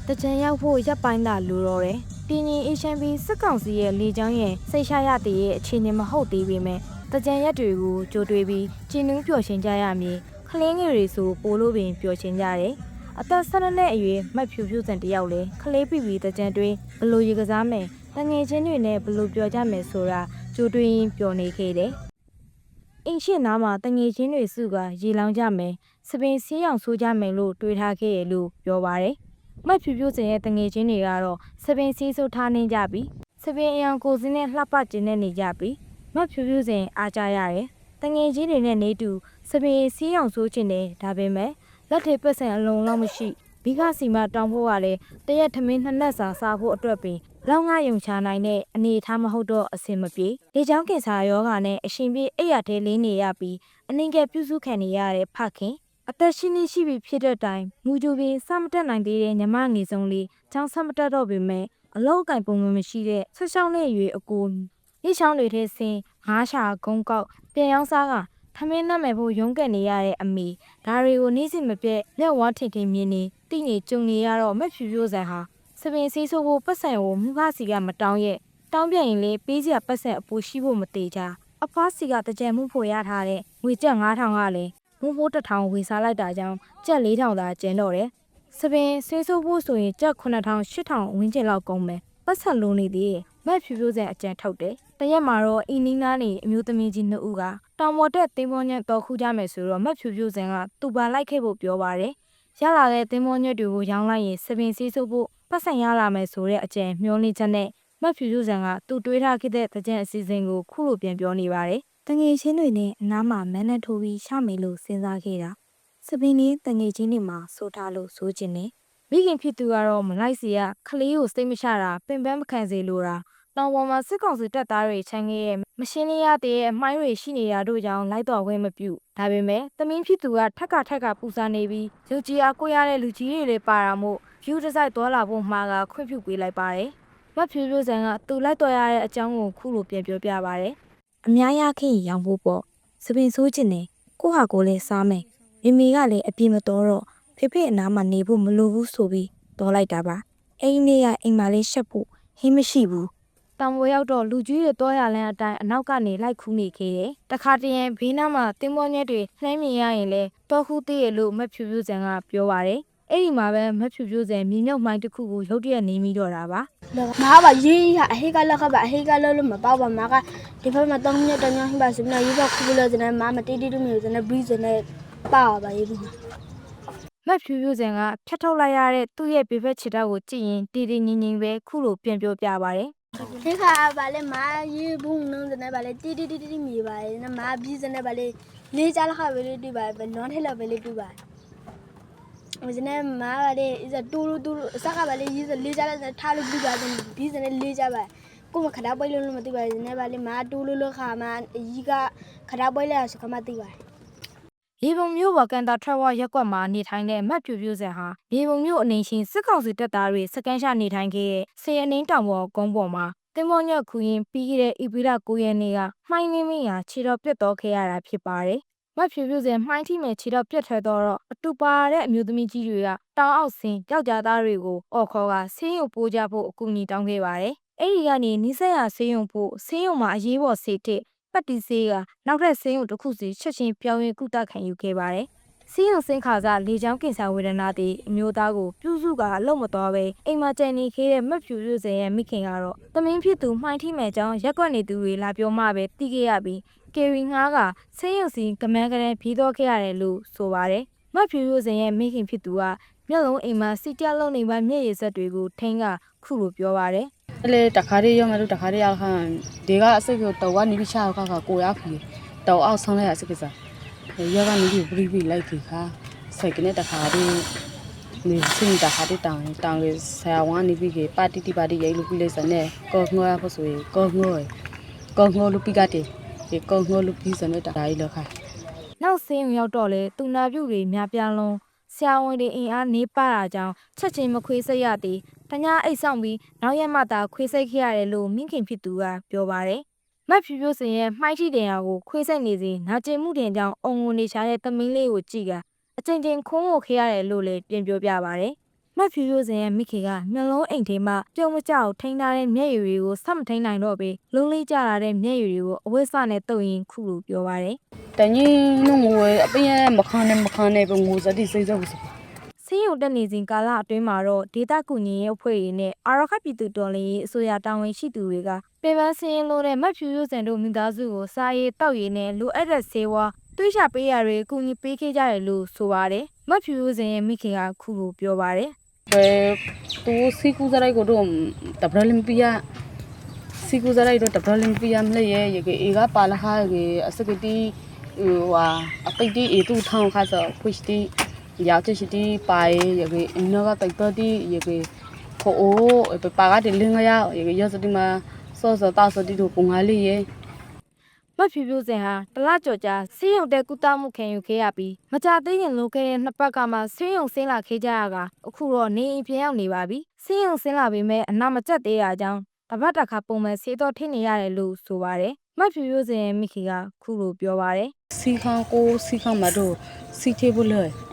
တကြံရောက်ဖို့ရပ်ပိုင်းသာလိုတော့တယ်။ပြည်ရင်အေရှန်ဘီစစ်ကောင်စီရဲ့လေကြောင်းရဲ့စိတ်ရှာရတဲ့ရဲ့အခြေအနေမဟုတ်သေးပေမဲ့တကြံရက်တွေကိုကြိုတွေးပြီးကျင်းနှူးပျော်ရွှင်ကြရမည်။ခလင်းငယ်တွေဆိုပိုလို့ပင်ပျော်ရွှင်ကြတယ်။အသက်12နှစ်အရွယ်မတ်ဖြူဖြူစံတယောက်လဲခလေးပြီတကြံတွင်ဘလို့ရေကစားမယ်တငယ်ချင်းတွေနဲ့ဘလို့ပျော်ကြမယ်ဆိုတာကြိုတွေးရင်ပျော်နေခဲ့တယ်။အင်းရှင်းနားမှာတငယ်ချင်းတွေစုကရေလောင်းကြမယ်စပင်ဆေးရောင်ဆိုးကြမယ်လို့တွေးထားခဲ့ရလို့ပြောပါတယ်။မတ်ဖြူဖြူစင်ရဲ့တငယ်ချင်းတွေကတော့စပင်ဆေးဆိုးထားနေကြပြီစပင်အယောင်ကိုစင်းနဲ့လှပကျင်းနေကြပြီမတ်ဖြူဖြူစင်အားကြရတယ်တငယ်ချင်းတွေနဲ့နေတူစပင်ဆေးရောင်ဆိုးချင်တယ်ဒါပေမဲ့လက်ထိပ်ပတ်စံအလုံးလောက်မရှိဘီကစီမတောင်းဖို့ကလည်းတရက်ထမင်းနှစ်နက်စာစားဖို့အတွက်ပင်လောက်ငါယုံချနိုင်တဲ့အနေအထားမဟုတ်တော့အဆင်မပြေလေချောင်းကင်ဆာယောဂါနဲ့အရှင်ပြေအိပ်ရတဲ့လေးနေရပြီးအနည်းငယ်ပြုစုခံနေရတဲ့ဖခင်အသက်ရှင်နေရှိပြီဖြစ်တဲ့တိုင်မူဂျူပင်စမတက်နိုင်သေးတဲ့ညီမငယ်ဆုံးလေးချောင်းစမတက်တော့ပေမဲ့အလောက်ကင်ပုံမရှိတဲ့ဆက်ရှောင်းနဲ့ရွေအကိုရေချောင်းတွေထဲဆင်းငါးရှာဂုံကောက်ပြန်ရောင်းစားကထမင်းနှက်မဲ့ဖို့ရုန်းကန်နေရတဲ့အမေဒါတွေကိုနေ့စဉ်မပြတ်လက်ဝါးထင်ထင်မြင်နေတိနေကြုံနေရတော့မက်ဖြူဖြူဆန်ဟာစပင်ဆေးဆိုးဖို့ပတ်စံကိုမိဘစီကမတောင်းရဲ့တောင်းပြန်ရင်လေပေးစရာပတ်စံအပူရှိဖို့မသေးကြအဖွားစီကတကြံမှုဖို့ရထားတဲ့ငွေကျပ်9000ကလည်းမူဖိုး1000ဝေစားလိုက်တာကြောင့်ကျပ်4000သာကျန်တော့တယ်စပင်ဆေးဆိုးဖို့ဆိုရင်ကျပ်9000 8000ဝန်းကျင်လောက်ကုန်မယ်ပတ်စံလုံးနေသေးမက်ဖြူဖြူဆန်အကြံထုတ်တယ်တရက်မှာတော့အင်းနီးနားနေအမျိုးသမီးကြီး2ဦးကတောင်ပေါ်တက်သင်းပေါ်ညက်တော်ခူးကြမယ်ဆိုတော့မက်ဖြူဖြူဆန်ကသူ့ပါလိုက်ခဲ့ဖို့ပြောပါတယ်ရလာတဲ့သင်းပေါ်ညက်တွေကိုရောင်းလိုက်ရင်စပင်ဆေးဆိုးဖို့ပတ်စံရလာမယ်ဆိုတဲ့အကြံမျောနေချက်နဲ့မက်ဖြူဖြူဆန်ကသူ့တွေးထားခဲ့တဲ့တကြံအစီအစဉ်ကိုခုလိုပြန်ပြောနေပါတယ်တငယ်ချင်းတွေနဲ့အနားမှာမန်းနဲ့ထိုးပြီးရှောက်မေလို့စဉ်းစားခဲ့တာစပင်လေးတငယ်ချင်းတွေမှာစိုးထားလို့စိုးကျင်နေမိခင်ဖြစ်သူကတော့မလိုက်စီကခလေးကိုစိတ်မချတာပင်ပန်းမခံစေလိုတာတောင်ပေါ်မှာစစ်ကောင်စီတပ်သားတွေချန်ခဲ့ရဲ့မရှင်းလင်းရတဲ့အမိုင်းတွေရှိနေတာတို့ကြောင့်လိုက်တော်ခွင့်မပြုဒါပေမဲ့သမင်းဖြစ်သူကထက်ကပူစားနေပြီးရုပ်ကြီးအားကိုရတဲ့လူကြီးတွေလည်းပါတာမို့ဖြူတစိုက်သွားလာဖို့မှာကခွင့်ပြုပေးလိုက်ပါတယ်မဖြူဖြူဆန်ကသူလိုက်တော်ရတဲ့အကြောင်းကိုခုလိုပြန်ပြောပြပါတယ်အများရခင်ရောင်ဖို့ပေါ့စပင်ဆိုးကျင်နေကိုဟာကိုလည်းစားမယ်မိမိကလည်းအပြည့်မတော်တော့ဖေဖေအနားမှာနေဖို့မလိုဘူးဆိုပြီးတော်လိုက်တာပါအဲ့ဒီနေ့ကအိမ်မှာလေးရှက်ဖို့ဟင်းမရှိဘူးတောင်ပေါ်ရောက်တော့လူကြီးတွေတောရလန်းအတိုင်းအနောက်ကနေလိုက်ခူးနေခဲ့တယ်တခါတရံဘေးနားမှာတင်းမောညက်တွေနှမ်းမြင်ရရင်လဲတောခူးသေးရလို့မက်ဖြူဖြူဆန်ကပြောပါတယ်အဲ့ဒီမှာပဲမက်ဖြူဖြူဆန်မြေမြုပ်မိုင်းတစ်ခုကိုရုတ်တရက်နေမိတော့တာပါမားပါရေးရအဟိကလခပါအဟိကလောလို့မပေါ့ပါမားကဒီဘက်မှာ3မိနစ်တန်းညဟိပါစမနာရေးပါခုလို့စနေမားမတီးတီးတူးမျိုးစနေဘရီစနေပါပါရေးဘူး မက်ဖြူဖြူဆန်ကဖြတ်ထုတ်လိုက်ရတဲ့သူ့ရဲ့ဘေဘက်ခြေထောက်ကိုကြည့်ရင်တီတီငင်ငင်ပဲခုလိုပြန်ပြောပြပါတယ်ဟိခါပါလေမားရေးဘူးနုံစနေပါလေတီးတီးတီးမြေပါလေမားဘရီစနေပါလေလေးကြလခပဲလေးတူပါပဲနွန်ထဲလောက်ပဲလေးတူပါစနေမားပါလေis a တူစကားပါလေရေးစလေးကြလဲထားလို့ပြီးပါတယ်ဘီစနေလေးကြပါကိုမခတာပွဲလို့မသိပါဘူးစနေပါလေမားတူလို့ခါမာအကြီးကခတာပွဲလဲဆိုခမသိပါတယ်ရေပုံမျိုးဝကန်တာထရက်ဝရက်ကွက်မှာနေထိုင်တဲ့မက်ဖြူဖြူဆန်ဟာရေပုံမျိုးအနေချင်းစစ်ကောင်စီတပ်သားတွေစကန်ရှာနေထိုင်ခဲ့တဲ့ဆေရနင်းတောင်ပေါ်ကုန်းပေါ်မှာတင်မောညက်ခူရင်ပြီးခဲ့တဲ့ဧပြီလ9ရက်နေ့ကမှိုင်းနေမိရာခြေတော်ပြတ်တော့ခဲ့ရတာဖြစ်ပါတယ်။မက်ဖြူဖြူဆန်မှိုင်းထိမဲ့ခြေတော်ပြတ်ထွက်တော့အတူပါတဲ့အမျိုးသမီးကြီးတွေကတောင်အောက်ဆင်းယောက်ျားသားတွေကိုအော်ခေါ်ကဆေးရုံပိုးကြဖို့အကူအညီတောင်းခဲ့ပါတယ်။အဲ့ဒီကနေနိဆက်ရဆေးရုံဖို့ဆေးရုံမှာအရေးပေါ်ဆေးတစ်ပတ်တီဆေးကနောက်ထပ်ဆေးရုံတစ်ခုစီချက်ချင်းပြောင်းရင်ကုသခံယူခဲ့ပါတယ်။ဆေးရုံစင်ခါစားလေချောင်းကင်ဆာဝေဒနာတွေအမျိုးသားကိုပြုစုကအလုံးမတော်ပဲအိမ်မှာကြံနေခဲ့တဲ့မက်ဖြူဖြူစင်ရဲ့မိခင်ကတော့သမင်းဖြစ်သူမှိုင်းထိမဲ့ကြောင်းရက်ကွက်နေသူတွေလာပြောမှပဲသိခဲ့ရပြီးကယ်ရီငှားကဆေးရုံစီကမန်းကရန်ဖြီးတော့ခဲ့ရတယ်လို့ဆိုပါတယ်။မက်ဖြူဖြူစင်ရဲ့မိခင်ဖြစ်သူကမျက်လုံးအိမ်မှာစီတလုံးနေမှမျက်ရည်စက်တွေကိုထိန်းကခုလိုပြောပါတယ်။လေတခါတည်းရောမလို့တခါတည်းရောက်ခန့်ဒီကအစိတ်ကိုတော့ကနေပြီးချောက်ကကိုရဖီတော့အောက်ဆုံးလိုက်ရစကစား။ရောကနေပြီးပြီးလိုက်ခါစိတ်ကနေတခါတည်းနေစင်တခါတည်းတောင်းရဆရာဝန်နေပြီးပါတီရိုက်လို့ပြီးလဲစနဲ့ကောငေါရဖို့ဆိုရင်ကောငေါလို့ပြီးကတည်းဒီကောငေါလို့ပြီးစနဲ့တခါကြီးလောက်ခါနောက်ဆေးရုံရောက်တော့လေသူနာပြုတွေများပြားလုံးဆရာဝန်တွေအင်အားနေပါတာကြောင့်ချက်ချင်းမခွေးစိတ်ရသည်တ냐အိတ်ဆောင်ပြီးနောက်ရက်မှသာခွေးစိတ်ခဲ့ရတယ်လို့မိခင်ဖြစ်သူကပြောပါတယ်မက်ဖြူဖြူစင်ရဲ့မှိုင်းထိတင်ရာကိုခွေးစိတ်နေစဉ်နာကျင်မှုတင်ကြောင့်အုံငုံနေချတဲ့သမင်းလေးကိုကြည့်ကအချိန်ချင်းခုံးကိုခေးရတယ်လို့လည်းပြင်ပြောပြပါတယ်မ မတ်ဖြူဖြူစင်ရဲ့မိခင်ကမျက်လုံးအိမ်ထဲမှာပြုံးမကြောက်ထိန်းထားတဲ့မျက်ရည်တွေကိုဆက်မထိန်နိုင်တော့ပေလုံးလေးကျလာတဲ့မျက်ရည်တွေကိုအဝတ်စနဲ့တုပ်ရင်းခုလိုပြောပါတယ် တန်ကြီးနှုတ်ငွေအပင်းရဲ့မခန်းနဲ့ဘငိုစတိစိတ်စော စီးရုံတက်နေစဉ်ကာလအတွင်းမှာတော့ဒေတာကူညီရေးအဖွဲ့တွေနဲ့အာရခပြည်သူတော်လှန်ရေးအစိုးရတာဝန်ရှိသူတွေကပင်ပန်းစင်းလို့တဲ့မတ်ဖြူဖြူစင်တို့မိသားစုကိုစားရေးတောက်ရည်နဲ့လိုအပ်တဲ့ဆေးဝါးတွေးချပေးရတွေကူညီပေးခဲ့ကြတယ်လို့ဆိုပါတယ်မတ်ဖြူဖြူစင်ရဲ့မိခင်ကခုလိုပြောပါတယ် သူစီကူစရိုက်ကိုတော့တဘရလင်ပီယာစီကူစရိုက်တော့တဘရလင်ပီယာမလဲရဲ့ရေအေကပါလာခါရေအစကတိဟွာအပိတိအေတူထောင်းခါစခွစ်တီရောက်ချစ်တီပိုင်ရေအင်းကတိုက်တော့တီရေခိုအိုပပါကတလင်းရရေရစတိမှာစောစောတာစတိတို့ပုံငါလေးရေ မတ်ဖြူဖြူစင်ဟာတလကြော်ကြာစီးရုံတဲ့ကုသမှုခံယူခဲ့ရပြီးမကြသေးခင်လိုခဲ့တဲ့နှစ်ပတ်ကမှစီးရုံဆင်းလာခဲ့ကြရကအခုတော့နေအိမ်ပြန်ရောက်နေပါပြီစီးရုံဆင်းလာပေမဲ့အနာမကျက်သေးတာကြောင့်တပတ်တစ်ခါပုံမှန်ဆေးတော့ထိနေရတယ်လို့ဆိုပါတယ်မတ်ဖြူဖြူစင်ရဲ့မိခင်ကခုလိုပြောပါတယ် စီခန်းကိုစီခန်းမှာတော့စီသေးဘူးလေ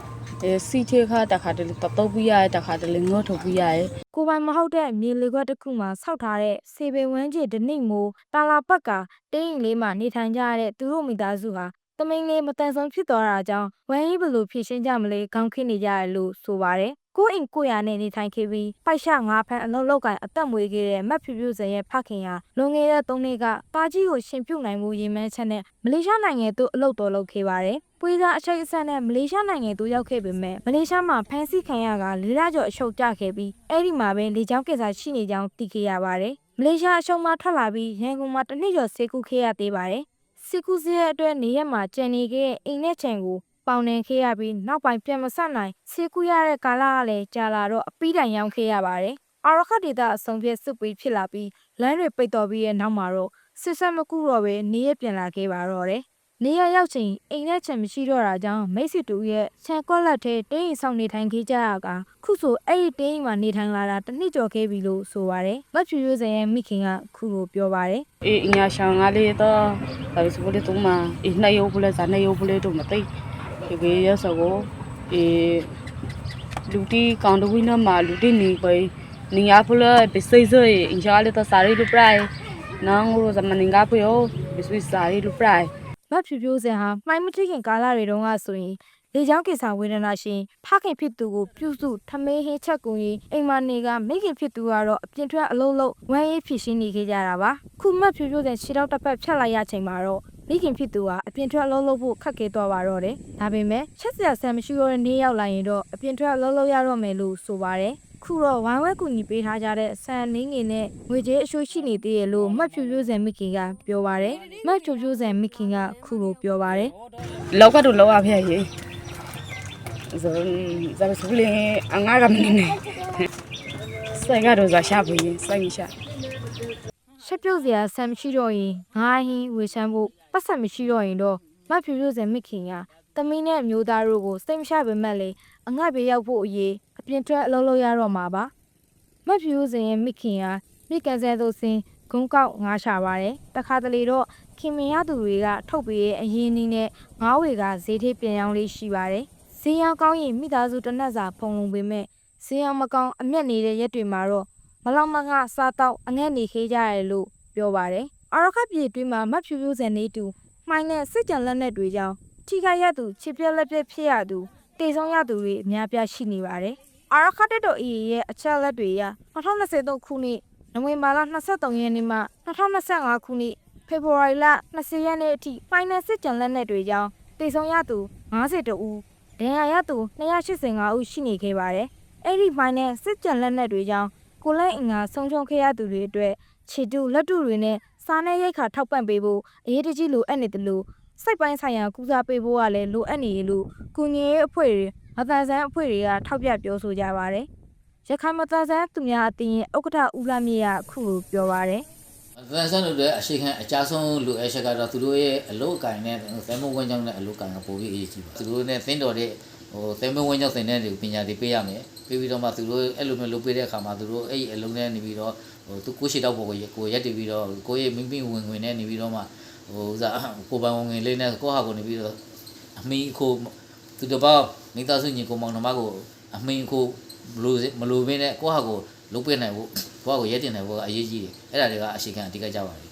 စီသေးခါတခါတလေတတော့ပြရတခါတလေငေါထုတ်ပြရ ကိုပိုင်မဟုတ်တဲ့မြေလေခွက်တစ်ခုမှာဆောက်ထားတဲ့စေပေဝန်းကျင်ဒနိမိုးတာလာပတ်ကတင်းရင်လေးမှာနေထိုင်ကြရတဲ့သူတို့မိသားစုဟာတမင်းလေးမတန်ဆုံးဖြစ်သွားတာကြောင့်ဝမ်းကြီးဘလို့ဖြည့်ရှင်းကြမလဲခေါင်းခင်းနေကြရလို့ဆိုပါတယ်ကိုအိမ်ကိုရနဲ့နေထိုင်ခဲ့ပြီးပိုက်ရှငါးဖန်းအလုံးလောက်ကင်အသက်မွေးခဲ့တဲ့မတ်ဖြူဖြူစင်ရဲ့ဖခင်ဟာလွန်ခဲ့တဲ့3နှစ်ကတာကြီးကိုရှင်ပြုတ်နိုင်မှုရည်မှန်းချက်နဲ့မလေးရှားနိုင်ငံသို့အလုပ်တော်လုပ်ခဲ့ပါတယ်။ပွေးစားအချိတ်အဆက်နဲ့မလေးရှားနိုင်ငံသို့ရောက်ခဲ့ပေမဲ့မလေးရှားမှာဖမ်းဆီးခံရက၄လကျော်အချုပ်ကျခဲ့ပြီးအဲ့ဒီမှာပဲလေကြောင်းကစားရှိနေကြောင်းသိခဲ့ရပါတယ်။မလေးရှားအချုပ်မှထွက်လာပြီးရန်ကုန်မှာတစ်နှစ်ကျော်ဆေးကုခဲ့ရသေးပါတယ်။ဆေးကုစရဲ့အတွက်နေရက်မှာကြံနေခဲ့တဲ့အိမ်နဲ့ခြံကိုပေါင်နှံခဲ့ရပြီးနောက်ပိုင်းပြန်မဆက်နိုင်ဆေးကုရတဲ့ကာလကလည်းကြာလာတော့အပီးတိုင်ရောက်ခဲ့ရပါတယ်။အာရခဒေတာအဆုံးဖြတ်စုပြီးဖြစ်လာပြီးလမ်းတွေပိတ်တော်ပြီးရဲ့နောက်မှာတော့စစ်ဆက်မကူတော့ပဲနေရပြန်လာခဲ့ပါတော့တယ်။နေရရောက်ချိန်အိမ်နဲ့ခြံမရှိတော့တာကြောင့်မိတ်ဆွေတူရဲ့ခြံကွက်လက်ထဲတင်းရင်ဆောင်နေထိုင်ခဲ့ကြရကခုဆိုအဲ့ဒီတင်းရင်မှာနေထိုင်လာတာတစ်နှစ်ကျော်ခဲ့ပြီလို့ဆိုပါတယ်။မတ်ဖြူဖြူစင်ရဲ့မိခင်ကခုလိုပြောပါတယ်။ အေးညာဆောင်ငါလေးတော့ဒါဆိုဘယ်တော့မှအေးနေရုပ်ဘူးလဲဇာနေရုပ်ဘူးလဲတော့မသိဒီရစကိုအေးလူတီကောင်တဝင်းမှာလူတီနေပဲနေရဖလဲပစိစေးအင်ရှာလေတော့စာရီလူပရိုင်နောင်ရိုဇမနင်္ဂဖယောပစိစာရီလူပရိုင် မတ်ဖြူဖြူစင်ဟာမှိုင်းမတိခင်ကာလတွေတုန်းကဆိုရင်လေချောင်းကိစ္စဝေဒနာရှင်ဖခင်ဖြစ်သူကိုပြုစုထမင်းဟင်းချက်ကူရင်အိမ်မနေကမိခင်ဖြစ်သူကတော့အပြင်ထွက်အလုံးလုံးဝမ်းရေးဖြစ်ရှင်းနေခဲ့ကြတာပါခုမတ်ဖြူဖြူစင်ခြေထောက်တစ်ဖက်ဖြတ်လိုက်ရချိန်မှာတော့မိခင်ဖြစ်သူကအပြင်ထွက်အလုံးလုံးဖို့ခက်ခဲသွားပါတော့တယ်ဒါပေမဲ့ချက်စရာဆန်မရှိတော့တဲ့နေ့ရောက်လာရင်တော့အပြင်ထွက်အလုံးလုံးရတော့မယ်လို့ဆိုပါတယ်ခုတော့ဝိုင်းဝဲကူညီပေးထားကြတဲ့ဆန်နင်းငင်နဲ့ငွေကြေးအရှိုးရှိနေသေးတယ်လို့မတ်ဖြူဖြူစင်မိခင်ကပြောပါတယ်မတ်ဖြူဖြူစင်မိခင်ကခုလိုပြောပါတယ် လောက်ကတော့လောက်အဖေရေဇာစပလင်းအငါကမနေနဲ့စိုက်ကတော့ဇာရှာဘူးစိုက်ရှာ ရှက်ပြုတ်စရာဆန်မရှိတော့ရင်ငါးဟင်းဝေချမ်းဖို့ပတ်စံမရှိတော့ရင်တော့မတ်ဖြူဖြူစင်မိခင်ကတမင်းနဲ့အမျိုးသားတို့ကိုစိတ်မချပေမဲ့လေအငတ်ပြေရောက်ဖို့အရေးအပြင်ထွက်အလုပ်လုပ်ရတော့မှာပါမတ်ဖြူဖြူစင်ရဲ့မိခင်ကမိကန်ဆဲသို့စင်ဂုံးကောက်ငါးရှာပါတယ်တခါတလေတော့ခင်မင်ရသူတွေကထုတ်ပေးရဲ့အရင်နည်းနဲ့ငါးဝေကဈေးထိပြန်ရောင်းလေးရှိပါတယ်ဈေးရောင်းကောင်းရင်မိသားစုတစ်နက်စာဖုံလုံပေမဲ့ဈေးရောင်းမကောင်းအမျက်နေတဲ့ရက်တွေမှာတော့မလောက်မငှစားတော့အငတ်နေခေးကြရတယ်လို့ပြောပါတယ်အာရခပြည်တွင်းမှာမတ်ဖြူဖြူစင်နေတူမှိုင်းနဲ့စစ်ကြံလက်နက်တွေကြောင့်ထိခိုက်ရသူချစ်ပြက်လက်ပြက်ဖြစ်ရသူတေဆုံးရသူတွေအများပြားရှိနေပါတယ်အာရခတက်တော်အေရဲ့အချက်လက်တွေအရ2023ခုနှစ်နိုဝင်ဘာလ23ရက်နေ့မှ2025ခုနှစ်ဖေဖော်ဝါရီလ20ရက်နေ့အထိမှိုင်းနဲ့စစ်ကြံလက်နက်တွေကြောင့်တေဆုံးရသူ52ဦးဒဏ်ရာရသူ285ဦးရှိနေခဲ့ပါတယ်အဲ့ဒီမှိုင်းနဲ့စစ်ကြံလက်နက်တွေကြောင့်ကိုလက်အင်္ဂါဆုံးရှုံးခဲ့ရသူတွေအတွက်ခြေတုလက်တုတွေနဲ့စားနပ်ရိက္ခာထောက်ပံ့ပေးဖို့အရေးတကြီးလိုအပ်နေတယ်လို့စိတ်ပိုင်းဆိုင်ရာကုစားပေးဖို့ကလည်းလိုအပ်နေရလို့ကုညီရေးအဖွဲ့တွေမတန်ဆန်းအဖွဲ့တွေကထောက်ပြပြောဆိုကြပါတယ်။ရခိုင်မတန်ဆန်းသူများအသင်းရဲ့ဥက္ကဋ္ဌဦးလာမြေကအခုလိုပြောပါတယ်။ ဗန်ဆန်တို့လည်းအရှိခံအကြဆုံးလူအချက်ကတော့သူတို့ရဲ့အလုတ်အကင်နဲ့သဲမဝင်းကြောင့်လည်းအလုတ်ကင်ကပိုပြီးအရေးကြီးပါသူတို့နဲ့သင်းတော်တဲ့သဲမဝင်းကြောင့်သင်တဲ့တွေပညာတွေပေးရမယ်ပေးပြီးတော့မှသူတို့အဲ့လိုမျိုးလုပ်ပေးတဲ့အခါမှာသူတို့အဲ့အလုံးနဲ့နေပြီးတော့သူကိုရှိတော့ပေါ်ကိုရက်တည်ပြီးတော့ကိုရဲ့မိမိဝင်ဝင်နဲ့နေပြီးတော့မှဥစားကိုပိုင်ဝင်လေးနဲ့ကိုဟာကိုနေပြီးတော့အမီခိုသူတပောက်မိသားစုညီကိုမောင်နှမကိုအမီခို မလိုဘင်းနဲ့ကိုယ့်ဟာကိုလုံးပေးနိုင်ဖို့ကိုယ့်ဟာကိုရဲတင်နိုင်ဖို့အရေးကြီးတယ်အဲ့ဒါတွေကအရှိခံအတိတ်ကကြပါတယ်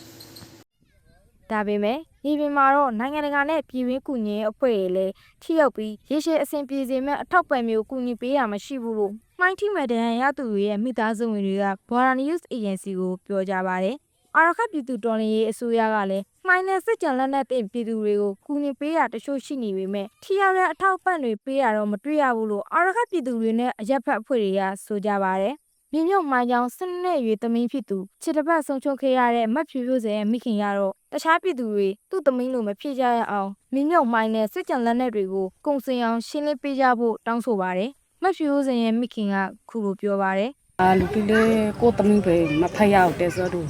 ဒါပေမဲ့ဒီပြင်မှာတော့နိုင်ငံတကာနဲ့ပြည်တွင်းကူညီရေးအဖွဲ့တွေလည်းထိရောက်ပြီးရေရှည်အဆင်ပြေစေမဲ့အထောက်ပံ့မျိုးကူညီပေးရမရှိဘူးလို့မှိုင်းထိမဲ့တန်းရသူတွေရဲ့မိသားစုဝင်တွေက Border News Agency ကိုပြောကြပါတယ်အာရခပြည်သူတော်လှန်ရေးအစိုးရကလည်းမှိုင်းနဲ့စစ်ကြံလက်နက်တင်ပြည်သူတွေကိုကူညီပေးတာတချို့ရှိနေပေမဲ့ထိရောက်တဲ့အထောက်ပံ့တွေပေးရတော့မတွေ့ရဘူးလို့အာရခပြည်သူတွေနဲ့အရက်ဖက်အဖွဲ့တွေကဆိုကြပါတယ်မြေမြုပ်မိုင်းကြောင်စစ်နဲ့ရွေသမင်းဖြစ်သူခြေတစ်ပတ်ဆုံးချုံခဲ့ရတဲ့မတ်ဖြူဖြူစဲမိခင်ရတော့တခြားပြည်သူတွေသူ့သမင်းလိုမဖြစ်ကြရအောင်မြေမြုပ်မိုင်းနဲ့စစ်ကြံလက်နက်တွေကိုကုန်စင်အောင်ရှင်းလင်းပေးကြဖို့တောင်းဆိုပါတယ်မတ်ဖြူဖြူစဲရဲ့မိခင်ကခုလိုပြောပါတယ် လူကြီးလေးကိုသမီးပဲမဖတ်ရအောင်တဲ့ဆိုတော့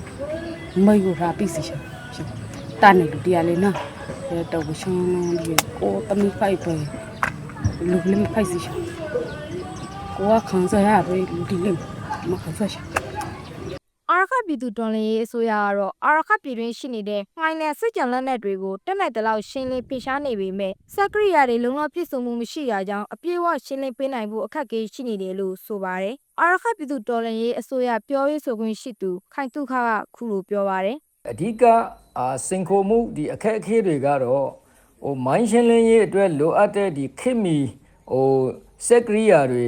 မေကိုရာပိစီရှင်တာနေလူတရားလေးနော်တော့ရှင်းပြီးကိုသမီးဖိုက်ပဲလူလေးမဖိုက်စီရှင်ကိုကခံစားရပဲလူကြီးလေးမခံစားရှင် အာရခပြည်သူတော်လှန်ရေးအစိုးရကတော့အာရခပြည်တွင်းရှိနေတဲ့မှိုင်းနယ်စစ်ကြံလက်နက်တွေကိုတက်နိုင်တဲ့လောက်ရှင်းလင်းပြရှားနေပေမဲ့စက်ကရိယာတွေလုံးဝပြည့်စုံမှုမရှိတာကြောင့်အပြည့်အဝရှင်းလင်းပေးနိုင်ဖို့အခက်အခဲရှိနေတယ်လို့ဆိုပါတယ်။အာရခပြည်သူတော်လှန်ရေးအစိုးရပြောရေးဆိုခွင့်ရှိသူခိုင်တုခကခုလိုပြောပါတယ် အဓိကစင်ခိုမှုဒီအခက်အခဲတွေကတော့မိုင်းရှင်းလင်းရေးအတွက်လိုအပ်တဲ့ဒီခေတ်မီစက်ကရိယာတွေ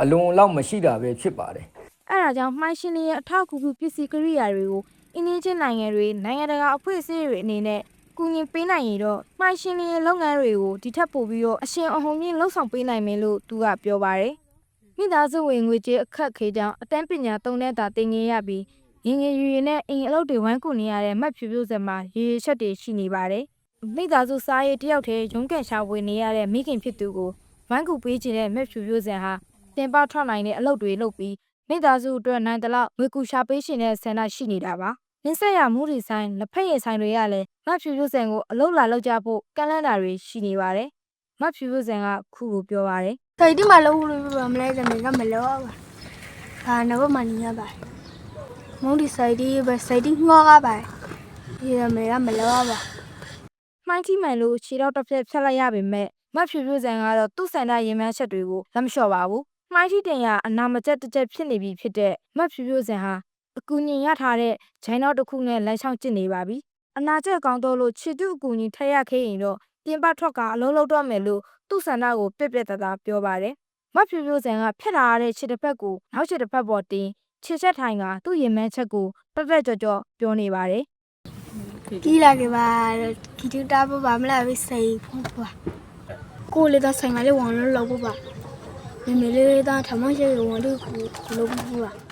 အလုံးလောက်မရှိတာပဲဖြစ်ပါတယ် ။အဲဒါကြောင့်မှိုင်းရှင်းလင်းရေးအထောက်အကူပြုပစ္စည်းကိရိယာတွေကိုအင်းချင်းနိုင်ငံတွေနိုင်ငံတကာအဖွဲ့အစည်းတွေအနေနဲ့ကူညီပေးနိုင်ရင်တော့မှိုင်းရှင်းလင်းရေးလုပ်ငန်းတွေကိုဒီထက်ပိုပြီးတော့အရှင်အဟုန်မြင့်လှုပ်ဆောင်ပေးနိုင်မယ်လို့သူကပြောပါတယ်။မိသားစုဝင်ငွေကြေးအခက်အခဲကြောင့်အတန်းပညာ3နှစ်တာတင်ငင်ရပြီးငငယ်ရွယ်နဲ့အင်အလုပ်တွေဝိုင်းကူနေရတဲ့မတ်ဖြူဖြူစက်မှာရေချက်တွေရှိနေပါတယ်။မိသားစုစားရေးတယောက်တည်းရုံးကန်ရှာဝင်နေရတဲ့မိခင်ဖြစ်သူကိုဝိုင်းကူပေးခြင်းတဲ့မတ်ဖြူဖြူစက်ဟာတင်ပထွက်နိုင်တဲ့အလုပ်တွေလုပ်ပြီးမိသားစုအတွက်နိုင်တဲ့လောက်ဝေကူရှာပေးရှင်တဲ့ဆန္ဒရှိနေတာပါ။လင်းဆက်ရမှုတွေဆိုင်လက်ဖက်ရည်ဆိုင်တွေကလည်းမတ်ဖြူဖြူစက်ကိုအလုပ်လာလုပ်ကြဖို့ကန့်လန့်တာတွေရှိနေပါတယ်။မတ်ဖြူဖြူစက်ကခုလိုပြောပါတယ် စိတ်ဒီမှာလုံးလို့မလဲတယ်ကမလောပါဟာနဘမနီရပါမုန်ဒီစိတ်ဒီပဲစိတ်ဒီငေါကပါဒီမေကမလောပါ ။မှိုင်းထိမှန်လို့ခြေတော့တစ်ဖက်ဖြတ်လိုက်ရပေမဲ့မတ်ဖြူဖြူစက်ကတော့သူ့ဆန္ဒရင်မှန်းချက်တွေကိုလက်မလျှော့ပါဘူး။မှိုင်းထိတင်ရအနာမကျက်တစ်ချက်ဖြစ်နေပြီဖြစ်တဲ့မတ်ဖြူဖြူစက်ဟာအကူညီရထားတဲ့ဂျိုင်းနောက်တစ်ခုနဲ့လမ်းချောင်းကျစ်နေပါပြီ။အနာကျက်ကောင်းတော့လို့ခြေတုအကူညီထက်ရခဲ့ရင်တော့ပြင်ပထွက်ကအလုံးလုံးတော့မယ်လို့သူ့ဆန္ဒကိုပြက်ပြက်သားသားပြောပါတယ်။မတ်ဖြူဖြူစက်ကဖျက်ထားရတဲ့ခြေတစ်ဖက်ကိုနောက်ခြေတစ်ဖက်ပေါ်တင်ခြေချက်ထိုင်ကသူ့ရင်မှန်းချက်ကိုတက်တက်ကြော့ကြော့ပြောနေပါတယ် ကြီးလာခဲ့ပါခီတူတာပါမလားပဲစိတ်ဖို့ပါကိုလေတော့ဆိုင်မလေးဝန်လို့လောက်ဖို့ပါမေမေလေးတော့ထမရှိဝန်လို့ကိုလုပ်ဖို့ပါ